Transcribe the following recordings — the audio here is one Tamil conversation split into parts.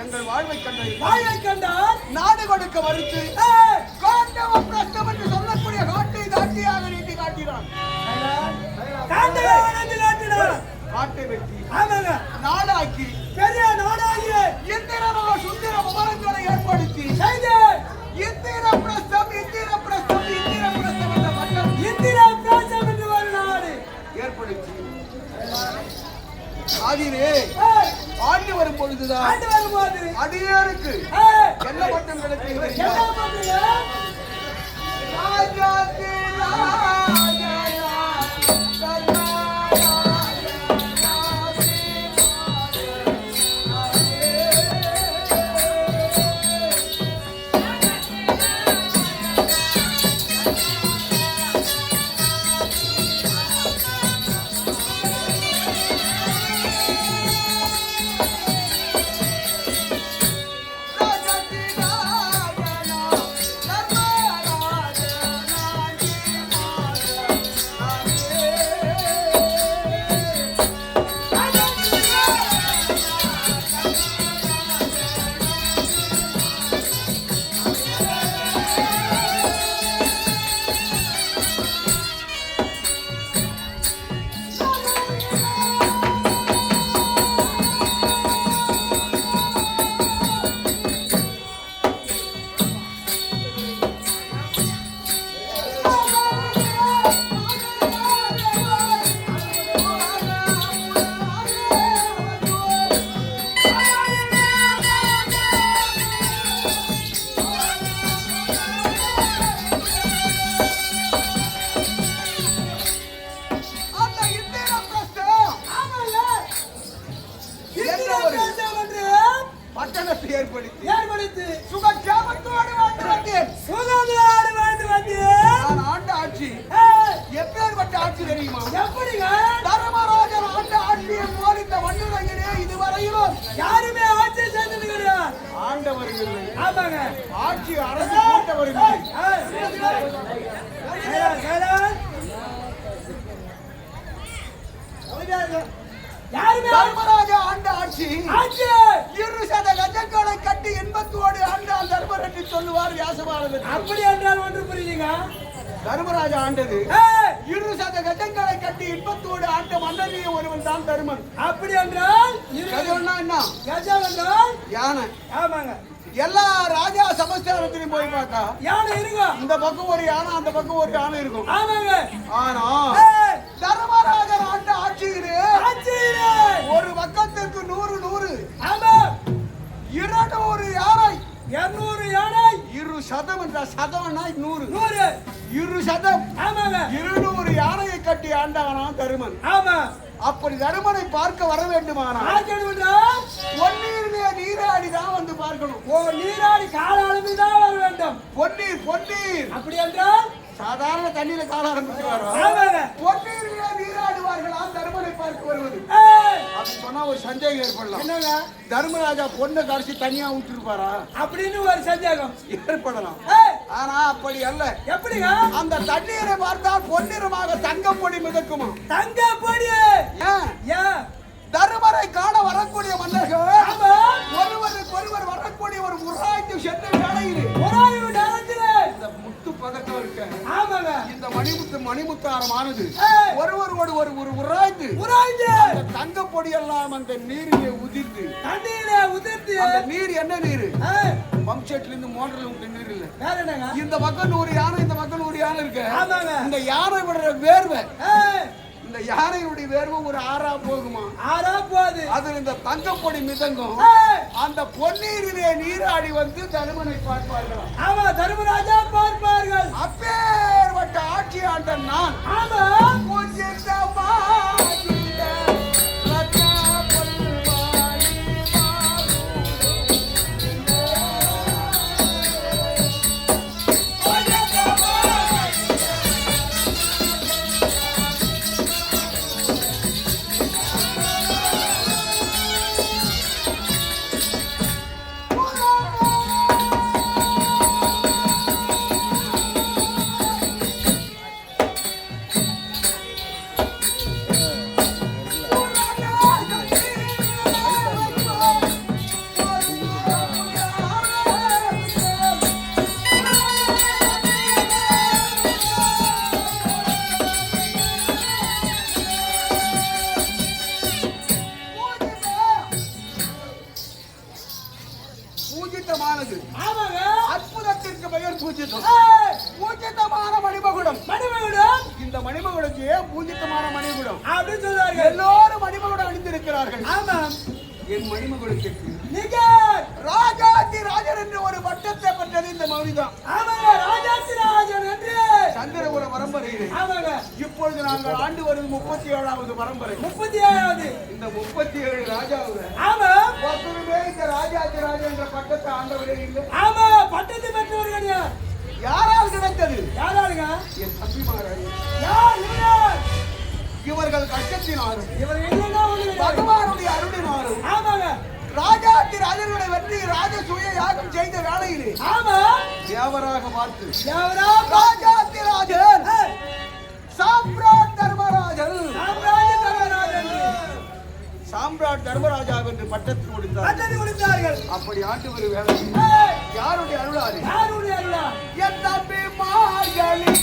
எங்கள் வாழ்வை கண்டார் நாடு கொடுக்க மறுத்து என்று சொல்லக்கூடிய காட்டை தாட்டியாக நீட்டி காட்டினான். காட்டை வெட்டி நாடாக்கி பெரிய நாடாகிய இந்திரமா சுந்தர விவரங்களை ஏற்படுத்தி இந்திர பிரஸ்தம் என்ற மன்னம் இந்திர பிரஸ்தம் என்று ஒரு நாடு ஏற்படுத்தி ஆதிரே ஆண்டு வரும் பொழுதுதான் அடியாருக்கு என்ன பட்டம் கிடைக்கிறது? ஏற்படுத்தி சுகஜாமத்தோடு வாழ்ந்து வந்தேன். ஆண்ட ஆட்சி எப்பேற்பட்ட ஆட்சி தெரியுமா? எப்படிங்க? தர்மராஜன் ஆண்ட ஆட்சியை போல் இந்த மண்ணுலகிலே இதுவரையிலும் யாருமே ஆட்சி செய்தது கிடையாது. ஆண்டவர்கள் ஆமாங்க, ஆட்சி அரசு போட்டவர்கள் தர்மராஜா ஆண்ட ஆட்சி 200 கஜங்களை கட்டி இன்பத்தோடு ஆண்டால் தர்மர் என்று சொல்லுவார் வியாசபாரதர். அப்படி என்றால் ஒன்று புரியுங்க. தர்மராஜா ஆண்டது 200 கஜங்களை கட்டி இன்பத்தோடு ஆண்ட மன்னனிய ஒருவன் தான் தர்மன். அப்படி என்றால் கஜம்னா என்ன? கஜம் என்றால் யானை. ஆமாங்க, எல்லா ராஜா சமஸ்தானத்திலும் போய் பார்த்தா யானை இருக்கும். இந்த பக்கம் ஒரு யானை, அந்த பக்கம் ஒரு யானை இருக்கும். ஆமாங்க, ஆனா தர்மராஜன் ஆண்ட ஆட்சியிலே ஒரு பக்கத்திற்கு 100 ஆமா 200 யானை 200 யானை 200 என்ற சதம்னா 100 200 ஆமாங்க 200 யானையை கட்டி ஆண்டானா தருமன். ஆமா, அப்படி தருமனை பார்க்க வர வேண்டுமானால் பொன்னீரிலே நீராடி தான் வந்து பார்க்கணும். ஓ, நீராடி கால அளவில் தான் வர வேண்டும். பொன்னீர் அப்படி என்றால் சாதாரண தண்ணியில கால ஆரம்பிச்சு வரும். பொன்னீரிலே நீராடுவார்களா தருமனை பார்க்க வருவது? அப்படி சொன்னா ஒரு சந்தேகம் ஏற்படலாம். தர்மராஜா பொண்ணை கரைச்சி தனியா விட்டுருப்பாரா அப்படின்னு ஒரு சந்தேகம் ஏற்படலாம். ஆனா அப்படி அல்ல. எப்படிங்க? அந்த தண்ணீரை பார்த்தால் பொன்னிறமாக தங்கப்பொடி மிதக்குமா? தங்கப்பொடி தருமரை காண வரக்கூடிய மன்னர்கள் ஒருவருக்கு ஒருவர் வரக்கூடிய ஒரு உராய்த்து சென்ற வேளையில் இந்த முத்து பதக்கம் இருக்க இந்த மணிமுத்தாரமானது ஒருவரோடு ஒரு உராய்ந்து தங்க பொடி எல்லாம் அந்த நீரிலே உதிர்ந்து அந்த நீர் என்ன நீர்? பம்ப்செட்ல இருந்து மோட்டர்ல விட்ட நீர் இல்ல. இந்த பக்கம் 100 யானை, இந்த பக்கம் 100 யானை இருக்கு. இந்த யானை விடுற வேர்வை, இந்த யானையினுடைய வேர்வு ஒரு ஆறா போகுமா? ஆறா போகுது. அதுல இந்த தங்கப்பொடி மிதங்கும். அந்த பொன்னீரிலே நீராடி வந்து தருமனை பார்ப்பார்கள். ஆமா, தர்மராஜா பார்ப்பார்கள். அப்பேற்பட்ட ஆட்சி ஆண்ட நான். ஆமா, பூஜித்தமானது. அற்புதத்திற்கு பெயர் பூஜித்தம். பூஜித்தமான மணிமகுடம். மணிமகுடம். இந்த மணிமகுடத்தை பூஜித்தமான மணிமகுடம் அப்படின்னு சொல்றார்கள். எல்லோரும் மணிமகுடம் அணிந்திருக்கிறார்கள். ஆமா, என் மணிமகுடத்திற்கு நீங்க ராஜாதி ராஜன் என்று ஒரு பட்டத்தை பெற்றது இந்த மௌனிதான். ஆமாங்க, ராஜாதி ராஜன் என்று சந்திரகுல பரம்பரையிலே. ஆமாங்க, இப்பொழுது நாங்கள் ஆண்டு வருது 37வது பரம்பரை. 37வது. இந்த 37 ராஜாவுல ஆமா, ஒருவருமே இந்த ராஜாதி ராஜன் என்ற பட்டத்தை ஆண்டவரே இல்லை. ஆமா, பட்டத்தை பெற்றவர்கள் யார்? யாரால் கிடைத்தது? யாராலுங்க? என் தம்பிமார்கள். யார் இவர்கள்? இவர்கள் கஷ்டத்தினாலும் இவர்கள் பகவானுடைய அருளினாலும். ஆமாங்க, ராஜாதி ராஜனுடைய வெற்றி ராஜசூய யாகம் செய்த வேளையிலே. ஆமா, தேவராக பார்த்து ராஜாதி ராஜன் சாம்ராட் தர்மராஜன் சாம்ராட் தர்மராஜா என்று பட்டத்தை கொடுத்தார்கள். அப்படி ஆண்டு ஒரு வேலை யாருடைய அருளாது? யாருடைய அருளா? என் தம்பி மார்கழி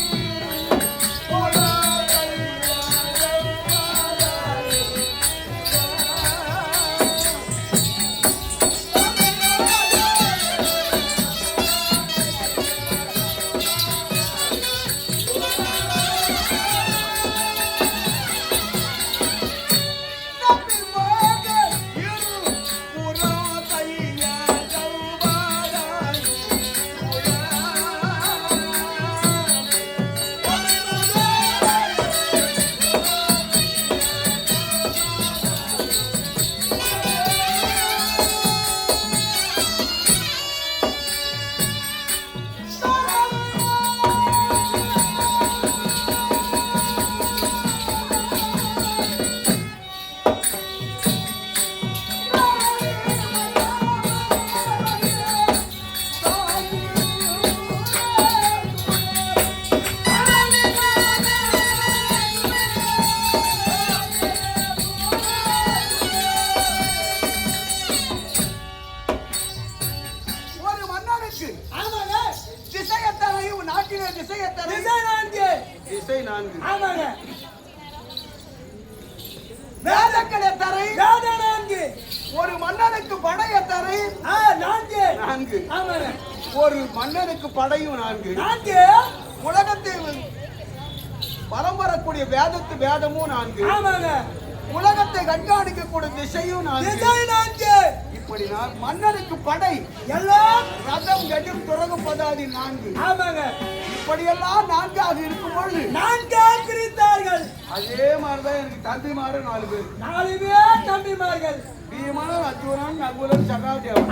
ஒரு மன்னனுக்கு படைய தரை 4. ஒரு மன்னனுக்கு படையும் 4. உலகத்தை வலம் வரக்கூடிய வேதமும் 4. உலகத்தை கண்காணிக்கக்கூடிய திசையும் 4. இப்படி மன்னனுக்கு படை எல்லாம் ரதம் கட்டும் துறகும் பதாதி 4. இப்படியெல்லாம் 4ஆக இருக்கும் பொழுது 4 பிரித்தார்கள். அதே மாதிரிதான் எனக்கு தம்பிமாரு 4 பேர். 4 பேர் தம்பிமார்கள். பீமன், அர்ஜுனன், நகுலன், சகாதேவன்.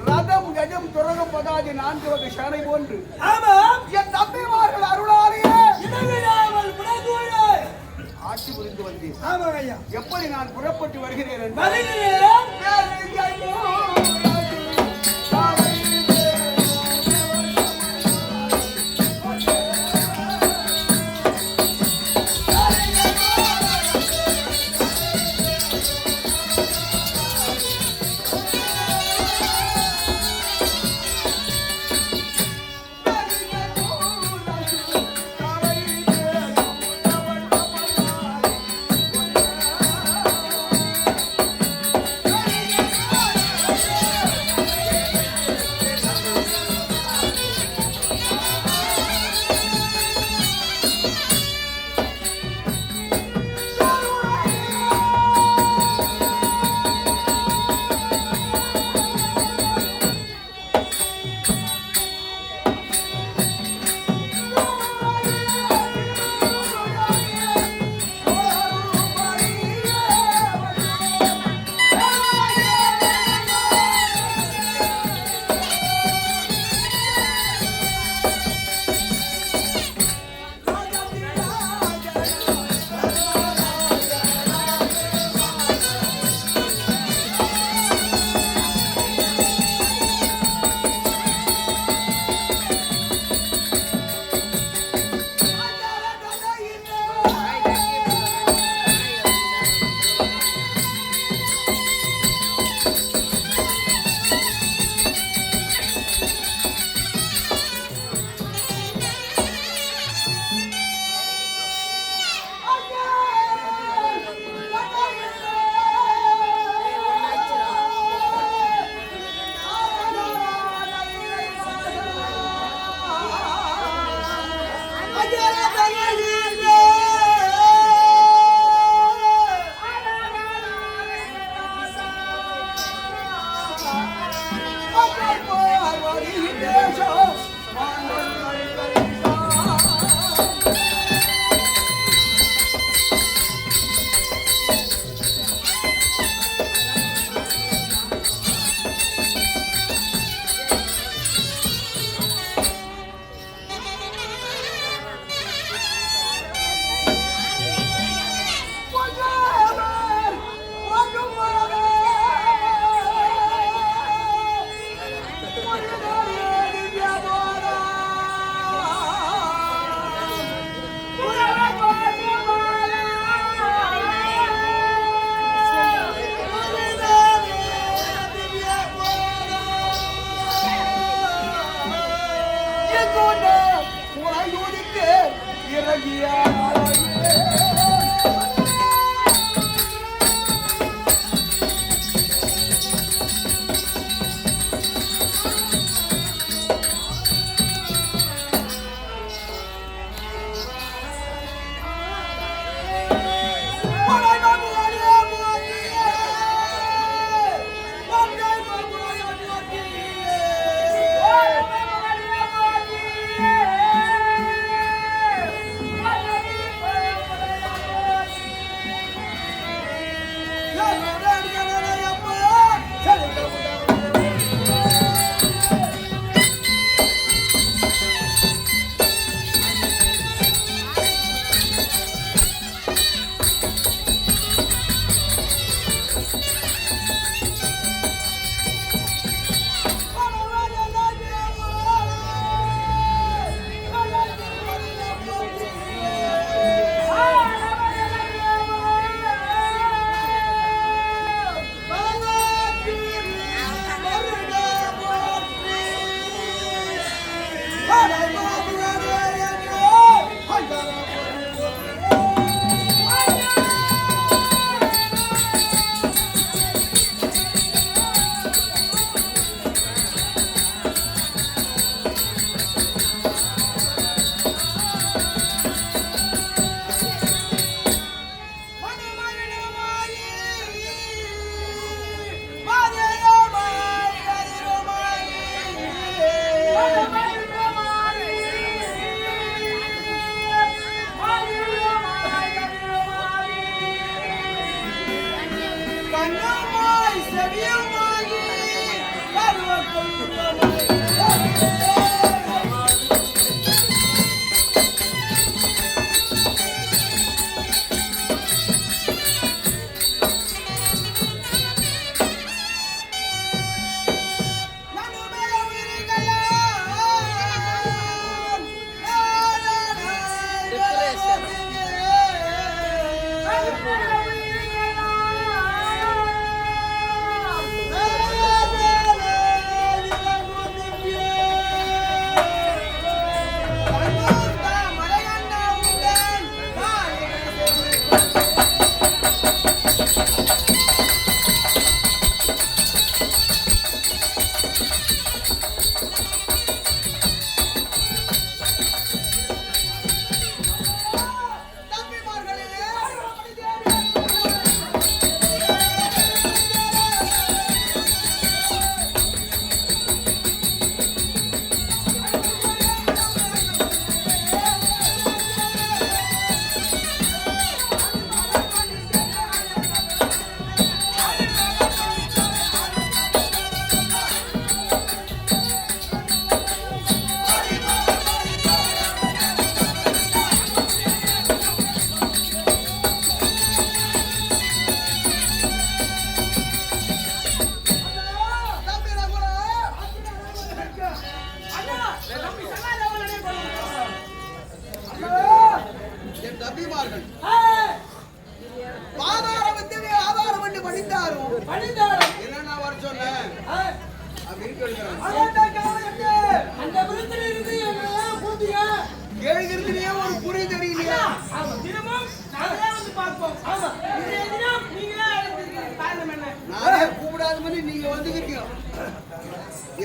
ரதம் கஜம் துறகம் பதாதி 4 வகை சேனை போன்று. என் தம்பிமார்கள் அருளாரியே ஆட்சி புரிந்து வந்தேன். எப்படி நான் புறப்பட்டு வருகிறேன்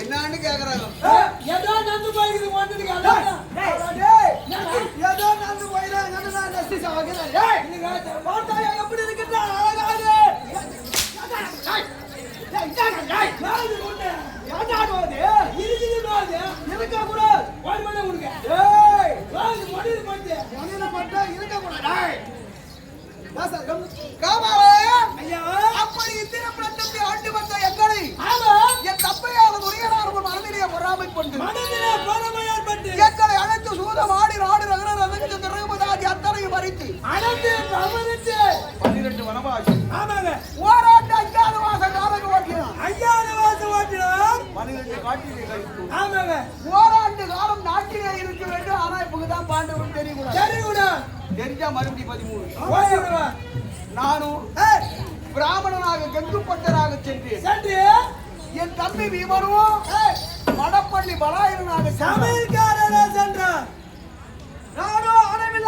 என்னன்னு கேக்குறாங்க. ஏதோ நந்து போயிருக்கு ஓட்டதுக்கு ஏதோ நந்து போயிடாங்க நான் நஸ்தி சாவகிறேன். டேய் நீங்க பார்த்தா எப்படி இருக்குடா அழகாது. டேய் டேய் நான் கொண்டு யாடாடோது இருக்குதுடா இருக்க கூட ஓடி பண்ண உனக்கு. டேய் வாங்க மடில போட்டு மடில போட்டா இருக்க கூட. டேய் காமாவே ஐயா அப்படி இத்தனை பிரச்சனை ஆண்டு வந்த எங்களை ஆமா என் தப்பையால துரியனார் மனதிலே பொறாமை கொண்டு மனதிலே பொறாமையால் பட்டு எங்களை அழைத்து சூதம் ஆடி நாடு நகர ரதகிட்டு திருமதாதி அத்தனையும் மறித்து அழைத்து அமர்ந்து 12 வனவாசி ஆமாங்க ஓராண்டு 5 மாச காலம் ஓட்டினான் 5 மாசம் ஓட்டினான் 12 காட்டிலே கழித்து ஆமாங்க ஓராண்டு காலம் நாட்டிலே இருக்க வேண்டும். ஆனா இப்பதான் பாண்டவன் தெரியக்கூடாது தெரிஞ்சா மறுபடியும் 13 நானும் பிராமணனாக கங்குப்பட்டராக சென்று என் தம்பி வீமனும் மடப்பள்ளி பலாயனாக சமையல்காரராக சென்றான். நானும் அளவில்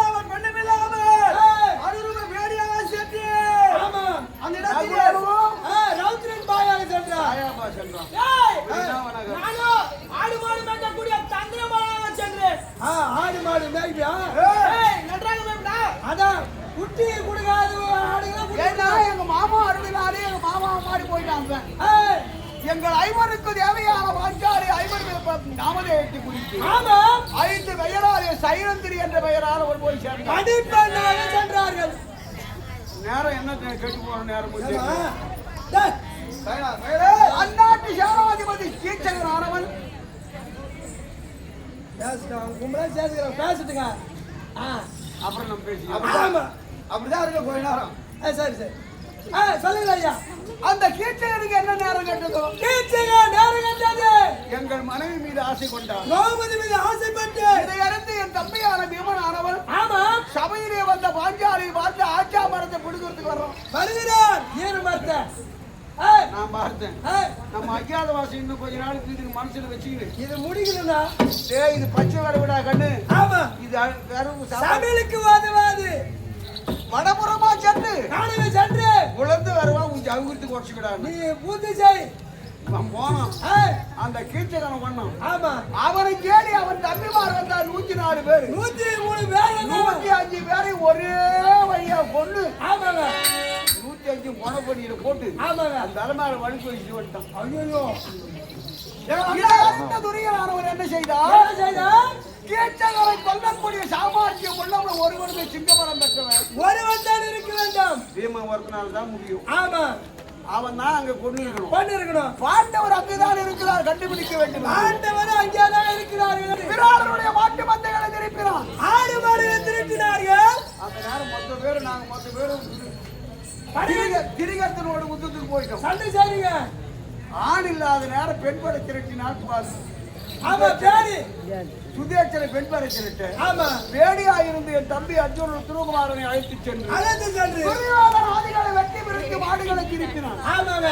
ஆடு மாடு மேய்ப்பியா நன்றாக மேம்டா. அதான் குட்டி கொடுக்காது ஆடுங்க ஏன்னா எங்க மாமா அருளினாலே எங்க மாமா மாறி போயிட்டாங்க. எங்கள் ஐவருக்கு தேவையான வாஞ்சாரி ஐவருக்கு நாமதே எட்டி குறித்து ஆமா 5 பெயராலே சைரந்திரி என்ற பெயரால் ஒரு போய் சேர்ந்தார். அடிப்பண்ணாக சென்றார்கள். நேரம் என்ன கேட்டு போற நேரம் முடிஞ்சு. டேய், அந்நாட்டு சேனாதிபதி கீச்சகன் ஆனவன் பேசுறான் கும்பலா சேர்த்துக்கிறேன் பேசிட்டுங்க. அப்புறம் நம்ம பேசி ஆமா அப்படிதான் இருக்க போய் நேரம். சரி சரி சொல்லுங்க ஐயா. அந்த கீச்சகனுக்கு என்ன நேரம் கேட்டதோ கீச்சக நேரம் கட்டது எங்கள் மனைவி மீது ஆசை கொண்டார். திரௌபதி மீது ஆசைப்பட்டு இதை அறிந்து என் தம்பியான பீமன் ஆனவன் ஆமா சபையிலே வந்த பாஞ்சாலி பார்த்து ஆச்சா மரத்தை பிடிக்கிறதுக்கு வர்றோம். வருகிறார் ஏறு மரத்தை நான் பார்த்தேன். நம்ம அஜாதவாசி இன்னும் கொஞ்ச நாளுக்கு இதுக்கு மனசுல வச்சுக்கிது. இது முடிக்கணும்னா இது பச்சை வர விடா கண்ணு. ஆமா இது வெறும் சமையலுக்கு வாதுவாது வடபுறமா சென்று நானுமே சென்று உழந்து வருவா உங்க அவுகிறதுக்கு உடச்சுக்கிடாது. நீ பூர்த்தி செய். போனோம் அந்த கீச்சகனை பண்ணோம். ஆமா அவனை கேடி அவன் தம்பிமார் வந்தார் 104 பேர். 103 பேர் 105 பேரை ஒரே வழியா பொண்ணு. ஆமாங்க 105 பொணப்படியில போட்டு ஆமாங்க அந்த தலைமையில வலிக்கு வச்சு வந்துட்டான். ஐயோ துரியனானவர் என்ன செய்தார்? கீச்சகனை கொல்லக்கூடிய சாமர்த்தியம் உள்ளவன் ஒருவனுக்கு சிங்கமரம் பெற்றவன் ஒருவன் தான் இருக்க வேண்டும். பீமன் ஒருத்தனால தான் முடியும். ஆமா அவன் தான் அங்க கொண்டு இருக்கணும். பாண்டவர் அங்குதான் இருக்கிறார், கண்டுபிடிக்க வேண்டும். பாண்டவர் அங்கேதான் இருக்கிறார்கள். பிராடனுடைய மாட்டு மந்தைகளை திருப்பினான். ஆடு மாடுகளை திருப்பினார்கள். அந்த நேரம் மொத்த பேரும் நாங்க மொத்த பேரும் திரிகத்தினோட முத்தத்துக்கு போயிட்டோம். சண்டை செய்யுங்க. ஆண் இல்லாத நேரம் பெண் படை திரட்டினால் பாரு. ஆமா பேடி சுதேச்சனை பெண் படை திரட்டு. ஆமா பேடியா இருந்து என் தம்பி அர்ஜுனன் திருகுமாரனை அழைத்து சென்று ஆதிகளை வெட்டி பிரித்து மாடுகளை திருப்பினான். ஆமாங்க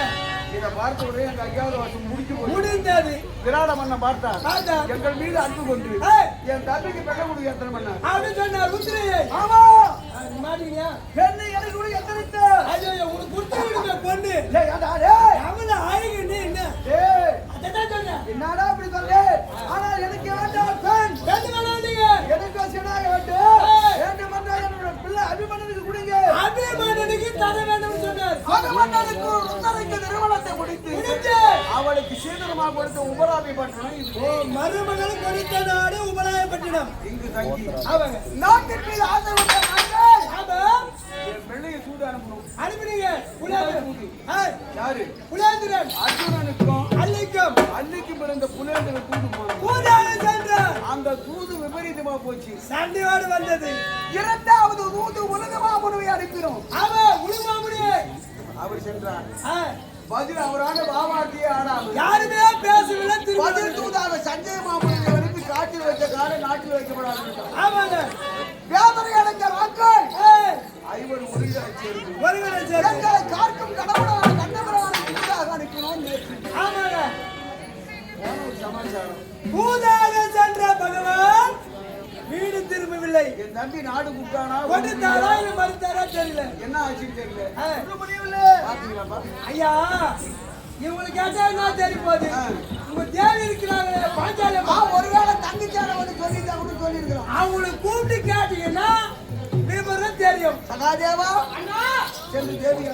இதை பார்த்த உடனே எங்க அஜாதவாசம் முடிந்தது. விராட மன்னன் பார்த்தார். எங்கள் மீது அன்பு கொண்டு என் தம்பிக்கு பெண்ண கொடுக்க எத்தனை பண்ணார் அப்படின்னு சொன்னார். உத்திரையை ஆமா மாட்டீங்களா பெண்ணை எனக்கு கூட எத்தனைத்து உனக்கு குடுத்து பொண்ணு அவள ஆயுங்க நீ என்ன அதான் சொன்ன என்னடா அப்படி சொல்லு. ஆனா எனக்கு வேண்டாம் பெண். பெண்ணு வேணாண்டீங்க எனக்கு சினாக வேண்டும் என்றால் என்னோட பிள்ளை அபிமன்னனுக்கு கொடுங்க. அபிமன்னனுக்கு தர வேண்டும் சொன்னார். அபிமன்னனுக்கு ருத்தரைக்கு திருமணத்தை முடித்து அவளுக்கு சீதனமாக கொடுத்த உபராபி பட்டணம் இது. மருமகள் கொடுத்த நாடு உபராயப்பட்டினம். இங்கு தங்கி அவங்க நாட்டின் மீது ஆசை கொண்ட நாங்கள் என் பிள்ளையை சூடு அனுப்பணும். அனுப்பினீங்க யாரு? புலேந்திரன் அர்ஜுனனுக்கும் அல்லிக்கும் பிறந்த புலேந்திரன் தூது போனோம். பூஜாரி சென்றார். அந்த தூது விபரீதமா போச்சு. சண்டையோடு வந்தது. இரண்டாவது தூது உலகமாமுனியை அனுப்பினோம். அவன் உலகமாமுனியை அவர் சென்றார். பதில் அவரான பாவாட்டியே ஆடாமல் யாருமே பேசவில்லை. பதில் தூதாக சஞ்சய மாமுனியை அனுப்பி காட்டில் வைத்த காலை நாட்டில் வைக்கப்படாது. ஆமாங்க வேதனை அடைஞ்ச நாட்கள் ஐவர் ஒருவரை சேர்ந்து எங்களை காக்கும் கடவுளான கண்டவரான தூதாக அனுப்பினோம். ஆமாங்க சமாச்சாரம் பூதாக சென்ற பகவான் வீடு திரும்பவில்லை. என் தம்பி நாடு கூட்டானா கொடுத்தாரா இல்ல மறுத்தாரா தெரியல. என்ன ஆச்சுன்னு தெரியல. ஐயா இவங்களுக்கு கேட்டா என்ன தெரிய போகுது. உங்க தேவி இருக்கிறாங்க பாஞ்சாலி ஒருவேளை தங்கிச்சார வந்து சொல்லிட்டு கூட சொல்லியிருக்கிறோம். அவங்களுக்கு கூப்பிட்டு கேட்டீங்கன்னா விவரம் தெரியும். சகாதேவா அண்ணா சென்று தேவி